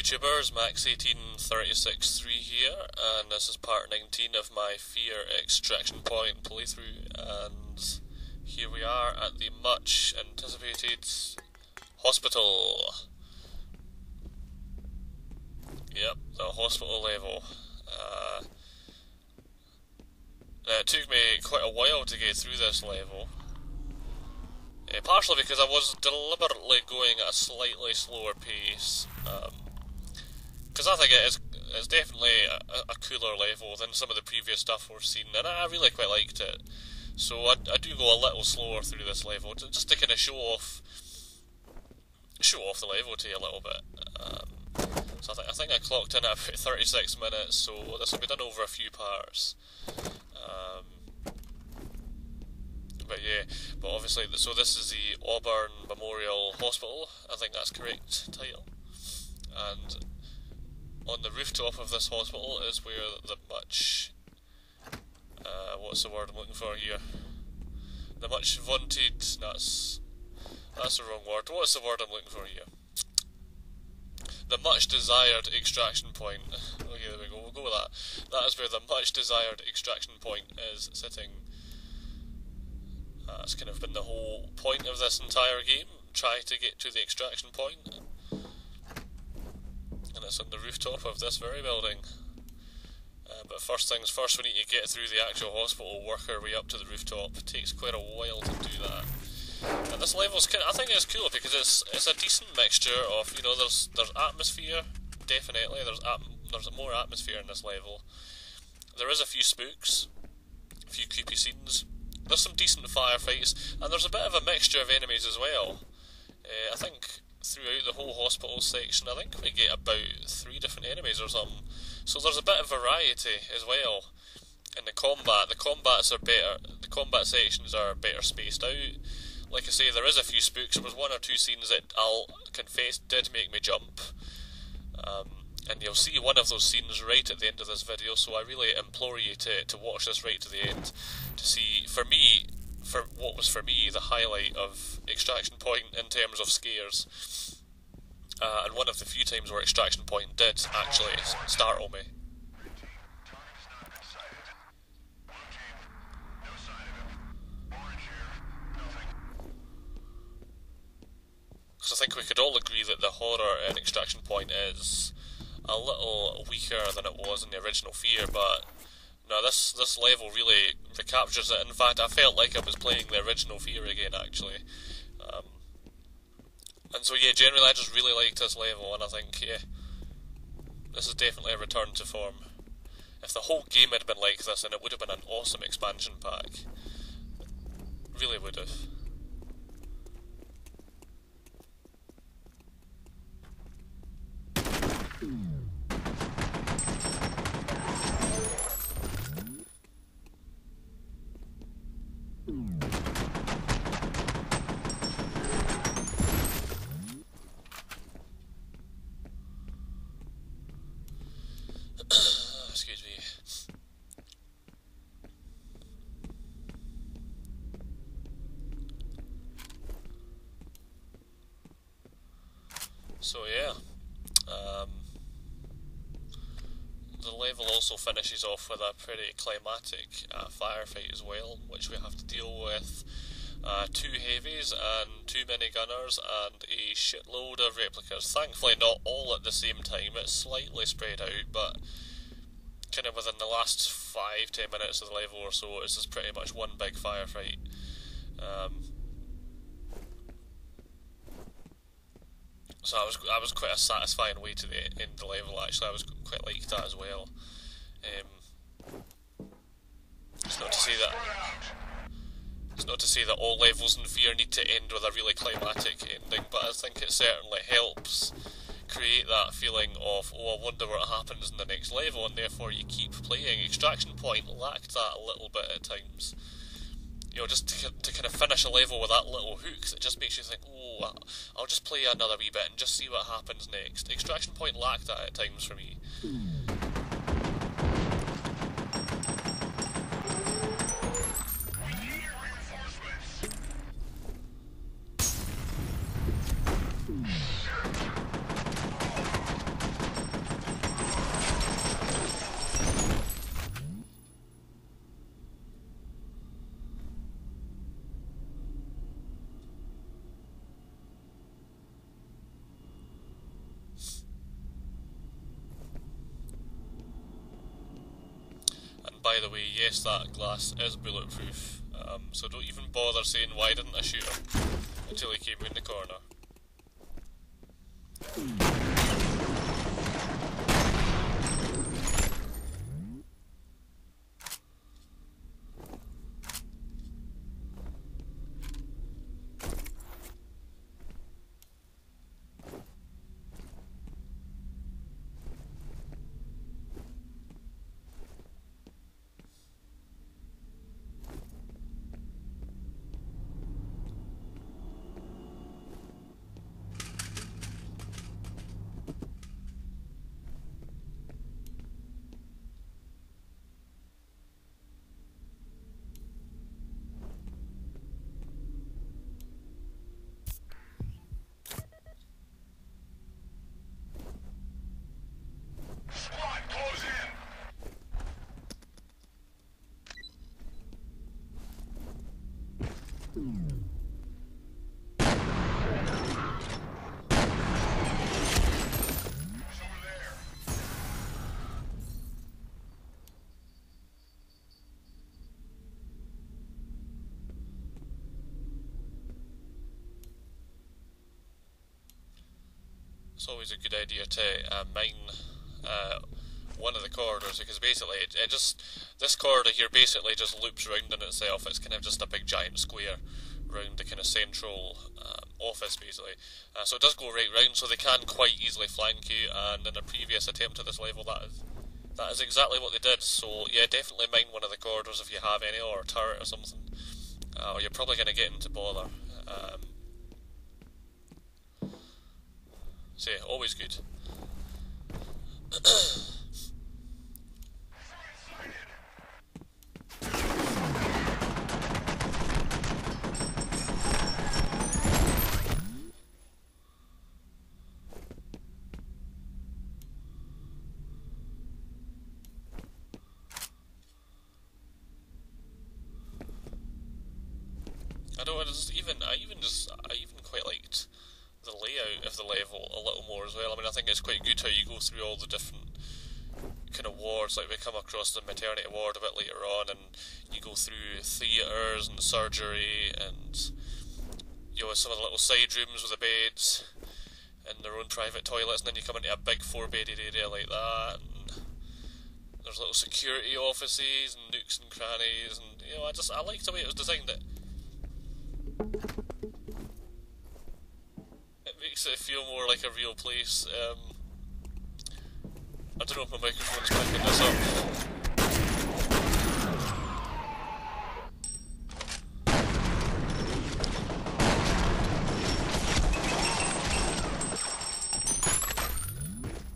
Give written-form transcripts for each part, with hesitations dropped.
YouTubers, Max18363 here, and this is part 19 of my F.E.A.R extraction point playthrough, and here we are at the much anticipated hospital. Yep, the hospital level. It took me quite a while to get through this level. Partially because I was deliberately going at a slightly slower pace, because I think it's definitely a cooler level than some of the previous stuff we've seen, and I really quite liked it. So I do go a little slower through this level, just to kind of show off the level to you a little bit. So I think I clocked in at about 36 minutes, so this will be done over a few parts. But obviously, so this is the Auburn Memorial Hospital, I think that's correct title. And on the rooftop of this hospital is where the much, what's the word I'm looking for here? The much vaunted, that's the wrong word. What's the word I'm looking for here? The much desired extraction point. Okay, there we go, we'll go with that. That is where the much desired extraction point is sitting. That's kind of been the whole point of this entire game, try to get to the extraction point. And it's on the rooftop of this very building. But first things first, we need to get through the actual hospital, work our way up to the rooftop. It takes quite a while to do that. And this level's I think it's cool because it's a decent mixture of, you know, there's atmosphere, definitely, there's more atmosphere in this level. There is a few spooks, a few creepy scenes. There's some decent firefights, and there's a bit of a mixture of enemies as well. I think throughout the whole hospital section, I think we get about 3 different enemies or something. So there's a bit of variety as well. In the combats are better. The combat sections are better spaced out. Like I say, there is a few spooks. There was 1 or 2 scenes that I'll confess did make me jump. And you'll see one of those scenes right at the end of this video, so I really implore you to watch this right to the end to see, for what was for me the highlight of Extraction Point in terms of scares. And one of the few times where Extraction Point did actually startle me. Because I think we could all agree that the horror in Extraction Point is a little weaker than it was in the original F.E.A.R, but no, this level really recaptures it. In fact, I felt like I was playing the original F.E.A.R again, actually. And so yeah, generally I just really liked this level, and I think, yeah, this is definitely a return to form. If the whole game had been like this, then it would have been an awesome expansion pack. Really would have. Excuse me. So yeah, the level also finishes off with a pretty climatic firefight as well, which we have to deal with 2 heavies and 2 minigunners and a shitload of replicas. Thankfully not all at the same time, it's slightly spread out, but kind of within the last 5-10 minutes of the level or so, it's just pretty much one big firefight. So I was quite a satisfying way to the end of the level, actually. I was quite liked that as well. It's not to say that all levels in F.E.A.R need to end with a really climatic ending, but I think it certainly helps create that feeling of, oh, I wonder what happens in the next level, and therefore you keep playing. Extraction Point lacked that a little bit at times. You know, just to kind of finish a level with that little hook that just makes you think, oh, I'll just play another wee bit and just see what happens next. Extraction Point lacked that at times for me. by the way, yes, that glass is bulletproof, so don't even bother saying why didn't I shoot him until he came round the corner. It's always a good idea to mine one of the corridors, because basically this corridor here basically just loops round in itself. It's kind of just a big giant square round the kind of central office basically. So it does go right round, so they can quite easily flank you, and in a previous attempt at this level that is exactly what they did. So yeah, definitely mine one of the corridors if you have any, or a turret or something, or you're probably going to get into bother. So yeah, always good. I even quite liked the layout of the level a little more as well. I mean, I think it's quite good how you go through all the different kind of wards. Like we come across the maternity ward a bit later on, and you go through theatres and surgery, and you know, some of the little side rooms with the beds and their own private toilets, and then you come into a big 4-bedded area like that, and there's little security offices and nooks and crannies, and you know, I liked the way it was designed. It makes it feel more like a real place. I don't know if my microphone's picking this up.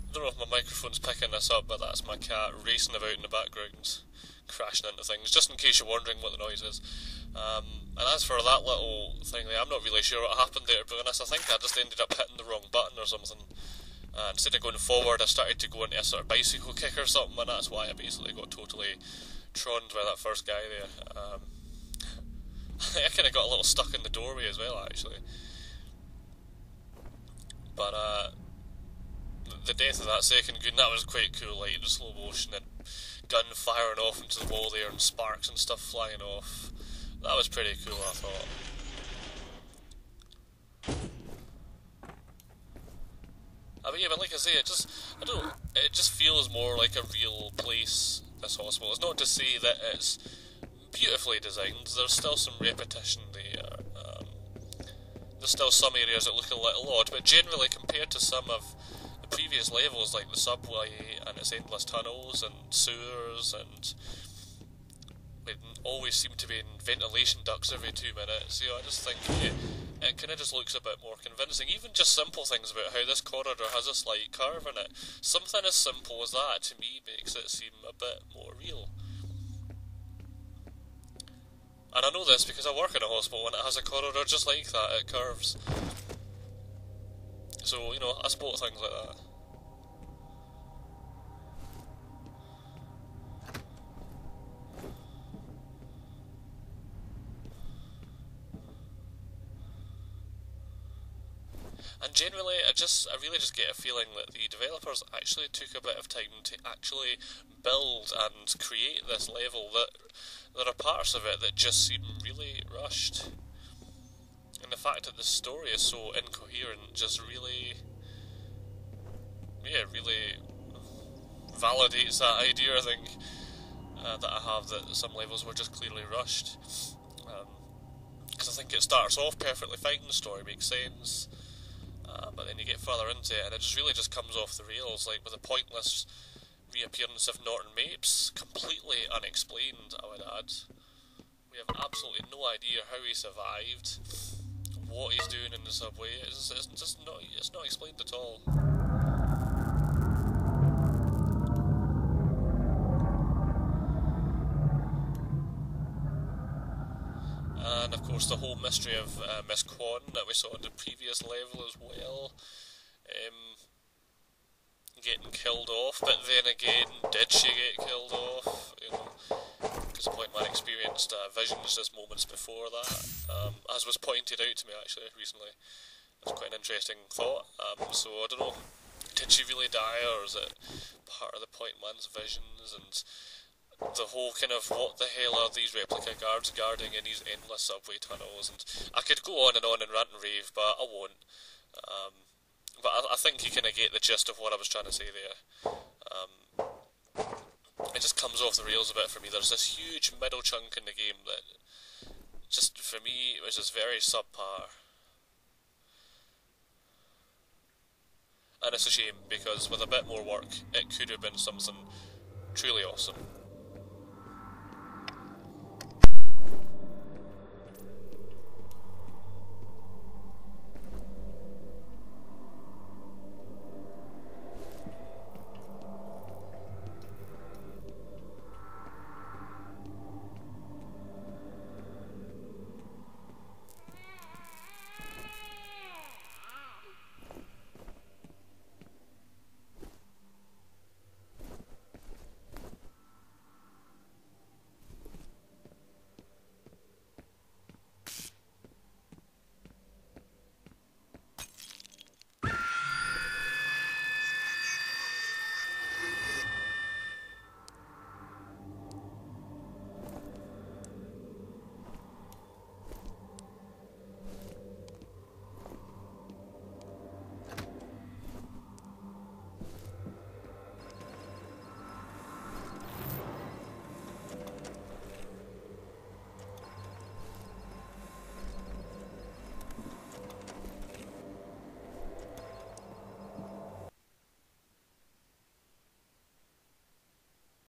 I don't know if my microphone's picking this up, but that's my cat racing about in the background, crashing into things, just in case you're wondering what the noise is. And as for that little thing, I'm not really sure what happened there, to be honest. I think I just ended up hitting the wrong button or something. Instead of going forward, I started to go into a sort of bicycle kick or something, and that's why I basically got totally troned by that first guy there. I kind of got a little stuck in the doorway as well, actually. But the death of that second goon, that was quite cool, like in slow motion, and gun firing off into the wall there, and sparks and stuff flying off. That was pretty cool, I thought. But yeah, but like I say, it just feels more like a real place, this hospital. It's not to say that it's beautifully designed. There's still some repetition there. There's still some areas that look a little odd, but generally compared to some of the previous levels, like the subway and its endless tunnels and sewers, and it always seem to be in ventilation ducts every 2 minutes. You know, I just think it kind of just looks a bit more convincing. Even just simple things about how this corridor has a slight curve in it. Something as simple as that, to me, makes it seem a bit more real. And I know this because I work in a hospital and it has a corridor just like that, it curves. So, you know, I spot things like that. And generally, I really just get a feeling that the developers actually took a bit of time to actually build and create this level, that there are parts of it that just seem really rushed. And the fact that the story is so incoherent just really validates that idea, I think, that I have, that some levels were just clearly rushed. Because I think it starts off perfectly fine, the story makes sense, but then you get further into it and it just really just comes off the rails, like with the pointless reappearance of Norton Mapes, completely unexplained, I would add. We have absolutely no idea how he survived, what he's doing in the subway. It's just not, it's not explained at all. And of course the whole mystery of Miss Quan that we saw in the previous level as well, getting killed off, but then again, did she get killed off? You know, because the point man experienced visions just moments before that, as was pointed out to me actually recently. That's quite an interesting thought. So I don't know, did she really die, or is it part of the point man's visions? And the whole kind of, what the hell are these replica guards guarding in these endless subway tunnels? And I could go on and rant and rave, but I won't. But I think you kind of get the gist of what I was trying to say there. It just comes off the rails a bit for me. There's this huge middle chunk in the game that, just for me, it was just very subpar. And it's a shame, because with a bit more work, it could have been something truly awesome.